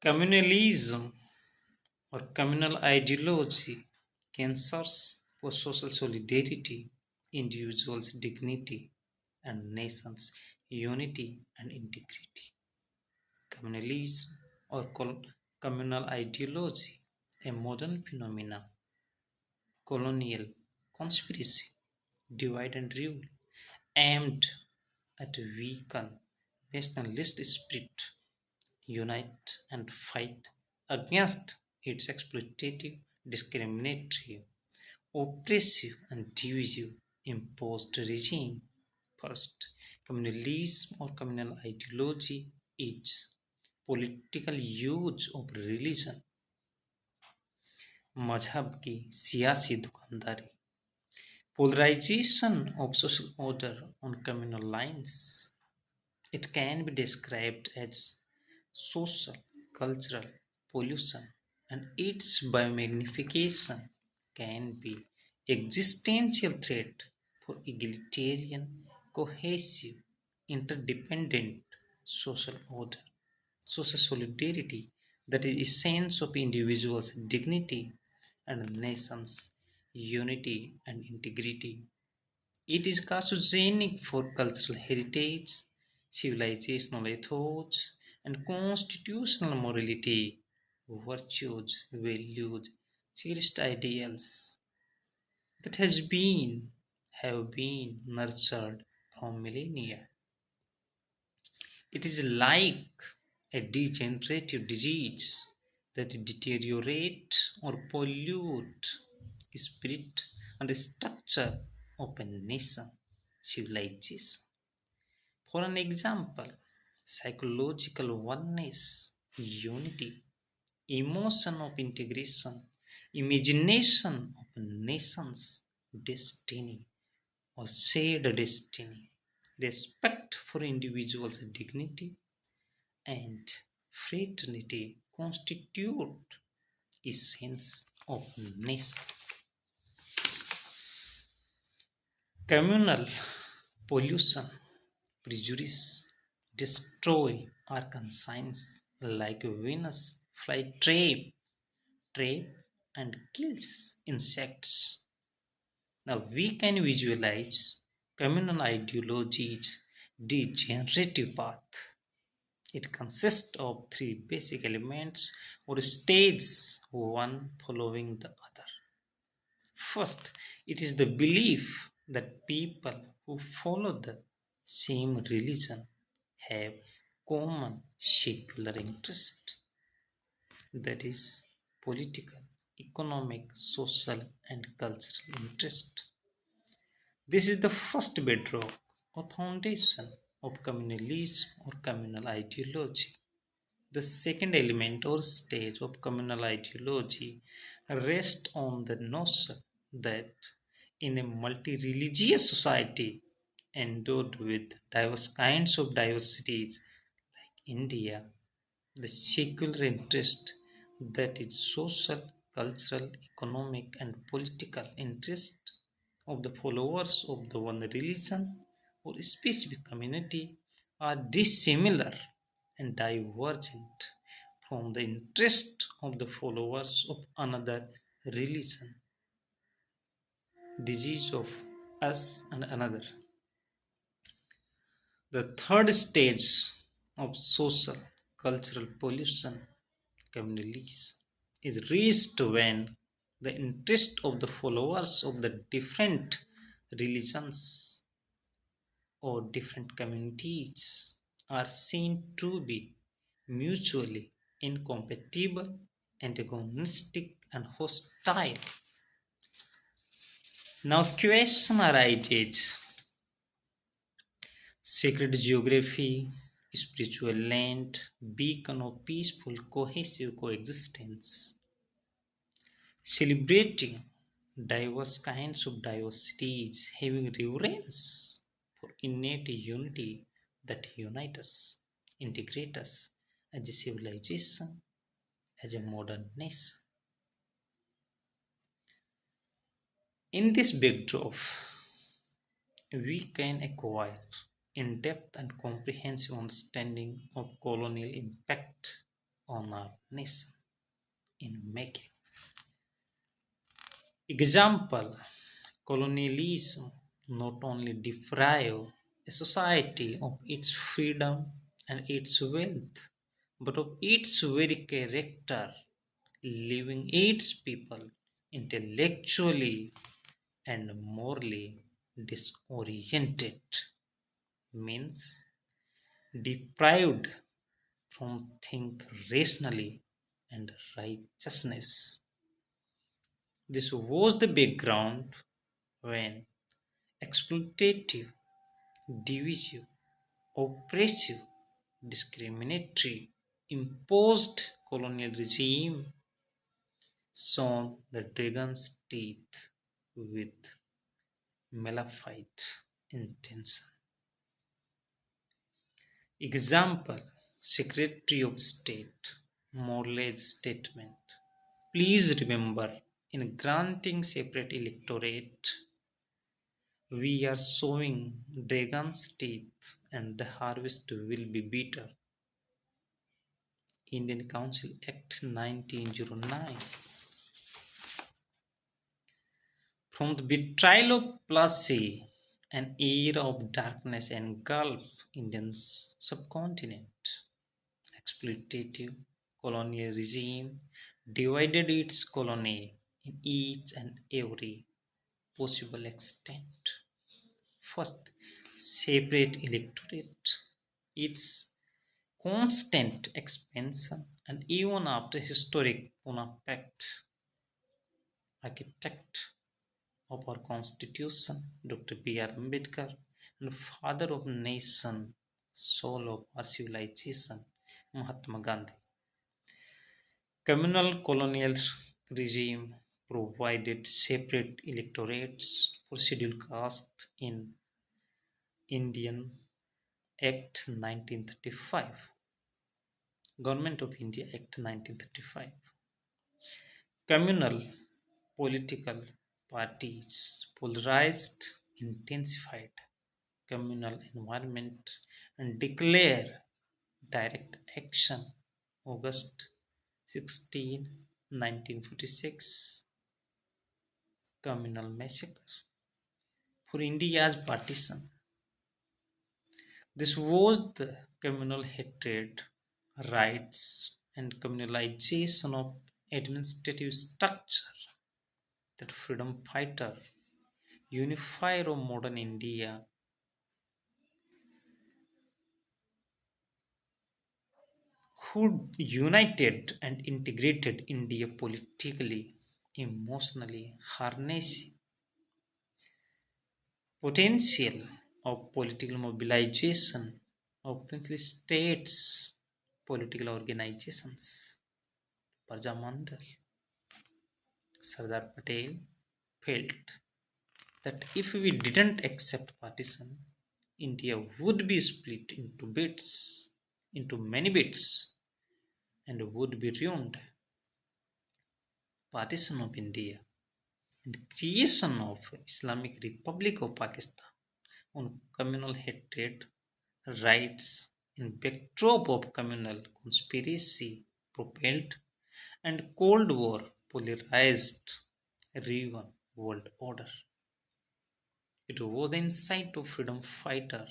Communalism or communal ideology cancers for social solidarity, individuals' dignity, and nations' unity and integrity. Communalism or communal ideology, a modern phenomenon, colonial conspiracy, divide and rule, aimed at weaken nationalist spirit, unite and fight against its exploitative, discriminatory, oppressive and divisive imposed regime. First, communalism or communal ideology is political use of religion, मजहब की सियासी दुकानदारी, polarization of social order on communal lines. It can be described as social, cultural pollution, and its biomagnification can be existential threat for egalitarian, cohesive, interdependent social order, social solidarity that is essence of individuals' dignity and nations' unity and integrity. It is carcinogenic for cultural heritage, civilizational ethos, and constitutional morality, virtues, values, cherished ideals that have been nurtured from millennia. It is like a degenerative disease that deteriorate or pollute spirit and the structure of a nation, civilization. For an example, psychological oneness, unity, emotion of integration, imagination of a nation's destiny or shared destiny, respect for individuals' dignity and fraternity constitute essence of nation. Communal pollution, prejudice, destroy our conscience like Venus trap and kills insects. Now we can visualize communal ideology's degenerative path. It consists of three basic elements or stages, one following the other. First, it is the belief that people who follow the same religion have common secular interest, that is, political, economic, social, and cultural interest. This is the first bedrock or foundation of communalism or communal ideology. The second element or stage of communal ideology rests on the notion that in a multi-religious society endowed with diverse kinds of diversities like India, the secular interest, that is social, cultural, economic and political interest of the followers of the one religion or specific community are dissimilar and divergent from the interest of the followers of another religion, disease of us and another. The third stage of social cultural pollution, communalism, is reached when the interest of the followers of the different religions or different communities are seen to be mutually incompatible, antagonistic, and hostile. Now, question arises: sacred geography, spiritual land, beacon of peaceful, cohesive coexistence, celebrating diverse kinds of diversities, having reverence for innate unity that unite us, integrate us as a civilization, as a modern nation. In this backdrop, we can acquire in-depth and comprehensive understanding of colonial impact, on our nation in making. Example: colonialism not only deprived a society of its freedom and its wealth, but of its very character, leaving its people intellectually and morally disoriented, means deprived from think rationally and righteousness. This was the background when exploitative, divisive, oppressive, discriminatory, imposed colonial regime shone the dragon's teeth with maleficent intention. Example: Secretary of State Morley's statement. Please remember, in granting separate electorate, we are sowing dragon's teeth and the harvest will be bitter. Indian Council Act 1909. From the betrayal of Plassey, an era of darkness engulfed Indian subcontinent. Exploitative colonial regime divided its colony in each and every possible extent. First, separate electorate. Its constant expansion, and even after historic Pune Pact, architect of our constitution, Dr. B.R. Ambedkar, and father of nation, soul of our civilization, Mahatma Gandhi. Communal colonial regime provided separate electorates for scheduled caste in Indian Act 1935. Government of India Act 1935. Communal political parties polarized, intensified communal environment and declare direct action August 16, 1946. Communal massacre. For India's partition, this was the communal hatred, rights, and communalization of administrative structure that freedom fighter, unifier of modern India, who united and integrated India politically, emotionally, harnessing potential of political mobilization of princely states, political organizations. Parjamandal, Sardar Patel felt that if we didn't accept partition, India would be split into many bits, and would be ruined. Partition of India and creation of Islamic Republic of Pakistan on communal hatred, rights in backdrop of communal conspiracy propelled and Cold War polarized ruin world order. It was the insight of freedom fighter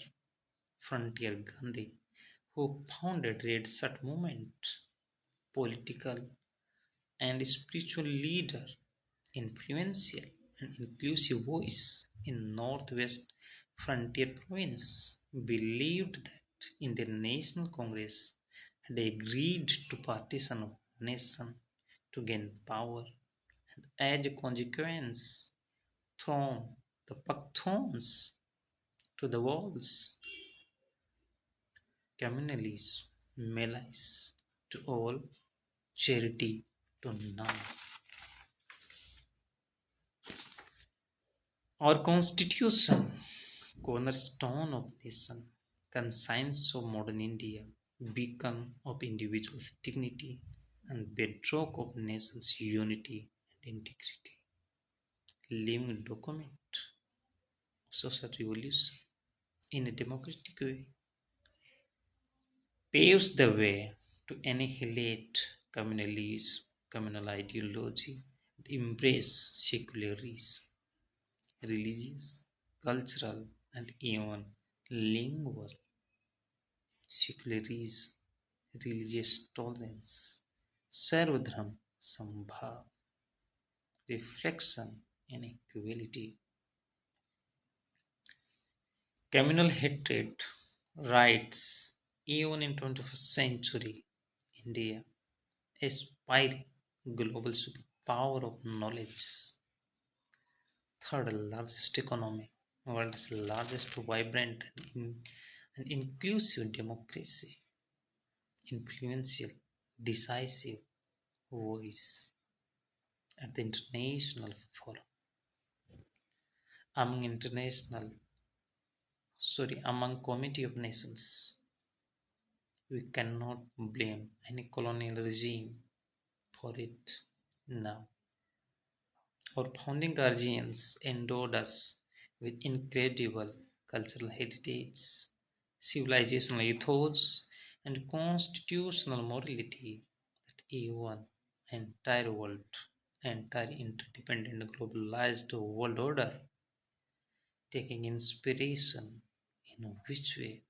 Frontier Gandhi who founded Red Shirt movement, political and spiritual leader, influential and inclusive voice in Northwest Frontier Province, believed that Indian National Congress had agreed to partition of nation to gain power, and as a consequence, thrown the Pakhtuns to the walls. Communalism, malice to all, charity to none. Our constitution, cornerstone of nation, conscience of modern India, beacon of individual's dignity, and bedrock of nation's unity and integrity. Living document of social revolution in a democratic way paves the way to annihilate communalism, communal ideology, and embrace secularism, religious, cultural, and even lingual secularism, religious tolerance, Sarvadhram Sambhav, reflection and equality, communal hatred, rights, even in 21st century India, aspiring global superpower of knowledge, third largest economy, world's largest vibrant and inclusive democracy, influential, decisive voice at the international forum, among international, among Committee of Nations. We cannot blame any colonial regime for it now. Our founding guardians endowed us with incredible cultural heritage, civilizational ethos, and constitutional morality that even entire interdependent globalized world order, taking inspiration in which way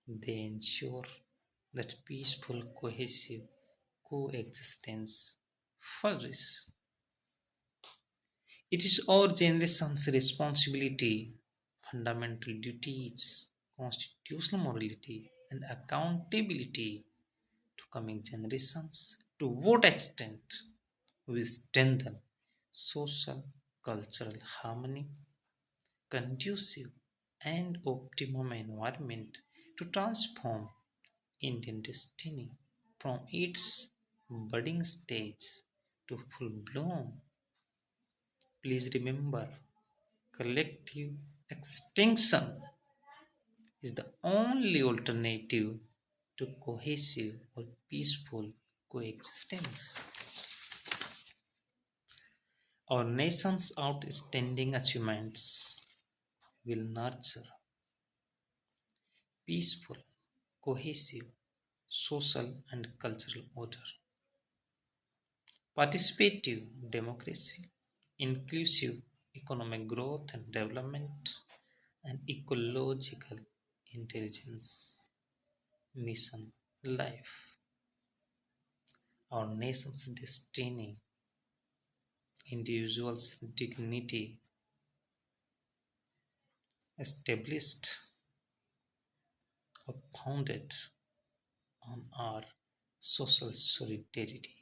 they ensure that peaceful, cohesive coexistence flourishes. It is our generation's responsibility, fundamental duties, constitutional morality, and accountability to coming generations to what extent we strengthen social cultural harmony, conducive and optimum environment to transform Indian destiny from its budding stage to full bloom. Please remember, collective extinction is the only alternative to cohesive or peaceful coexistence. Our nation's outstanding achievements will nurture peaceful, cohesive, social and cultural order, participative democracy, inclusive economic growth and development, and ecological intelligence mission life. Our nation's destiny, individuals' dignity, established or founded on our social solidarity.